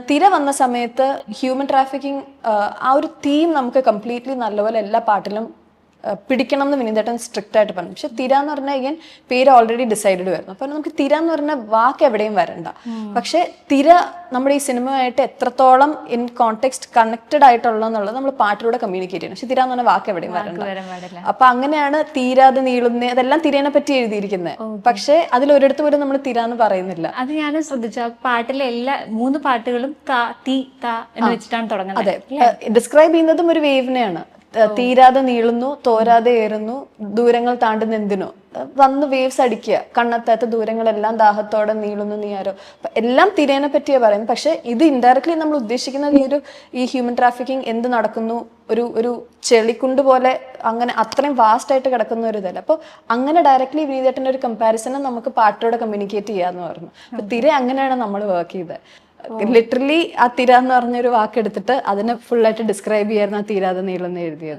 തിര വന്ന സമയത്ത് ഹ്യൂമൻ ട്രാഫിക്കിംഗ് ആ ഒരു തീം നമുക്ക് കംപ്ലീറ്റ്ലി നല്ലപോലെ എല്ലാ പാട്ടിലും പിടിക്കണം എന്ന് വിനീതേട്ടൻ സ്ട്രിക്റ്റ് ആയിട്ട് പറഞ്ഞു. പക്ഷെ തിര എന്ന് പറഞ്ഞാൽ again പേര് ഓൾറെഡി ഡിസൈഡഡ് വരുന്നു. അപ്പൊ നമുക്ക് തിര എന്ന് പറഞ്ഞ വാക്ക് എവിടെയും വരണ്ട. പക്ഷെ തിര നമ്മുടെ ഈ സിനിമയായിട്ട് എത്രത്തോളം ഇൻ കോണ്ടെക്സ്റ്റ് കണക്റ്റഡ് ആയിട്ടുള്ളതെന്നുള്ളത് നമ്മൾ പാട്ടിലൂടെ കമ്മ്യൂണിക്കേറ്റ് ചെയ്യണം. പക്ഷെ തിര എന്ന് പറഞ്ഞ വാക്ക് എവിടെയും വരണ്ട. അപ്പൊ അങ്ങനെയാണ് തീരാതെ നീളുന്ന അതെല്ലാം തിരേനെ പറ്റി എഴുതിയിരിക്കുന്നത്. പക്ഷെ അതിലൊരിടത്ത് പോലും നമ്മൾ തിര എന്ന് പറയുന്നില്ല. അത് ഞാൻ ശ്രദ്ധിച്ചു. ആ പാട്ടിലെ എല്ലാ 3 പാട്ടുകളും തീ താ എന്ന് വെച്ചിട്ടാണ് തുടങ്ങുന്നത്. അതെ, ഡിസ്ക്രൈബ് ചെയ്യുന്നതും ഒരു വേവിനെയാണ്. തീരാതെ നീളുന്നു, തോരാതെ ഏറുന്നു, ദൂരങ്ങൾ താണ്ടുന്ന എന്തിനോ, വന്ന് വേവ്സ് അടിക്കുക, കണ്ണെത്താത്ത ദൂരങ്ങളെല്ലാം ദാഹത്തോടെ നീളുന്നു നീ ആരോ. എല്ലാം തിരേനെ പറ്റിയാ പറയുന്നത്. പക്ഷെ ഇത് ഇൻഡയറക്ട്ലി നമ്മൾ ഉദ്ദേശിക്കുന്നത് ഈ ഹ്യൂമൻ ട്രാഫിക്കിംഗ് എന്ത് നടക്കുന്നു, ഒരു ചെളിക്കുണ്ട് പോലെ അങ്ങനെ അത്രയും വാസ്റ്റ് ആയിട്ട് കിടക്കുന്ന ഒരു ഇതല്ല. അപ്പോൾ അങ്ങനെ ഡയറക്ട്ലി വിനീതേട്ടൻ്റെ ഒരു കമ്പാരിസണും നമുക്ക് പാട്ടിലൂടെ കമ്മ്യൂണിക്കേറ്റ് ചെയ്യാന്ന് പറഞ്ഞു. അപ്പൊ തിര അങ്ങനെയാണ് നമ്മൾ വർക്ക് ചെയ്തത്. ലിറ്ററലി ആ തിര എന്ന് പറഞ്ഞൊരു വാക്കെടുത്തിട്ട് അതിനെ ഫുള്ളായിട്ട് ഡിസ്ക്രൈബ് ചെയ്യായിരുന്നു ആ തീരാതെ നീളെന്ന് എഴുതിയത്.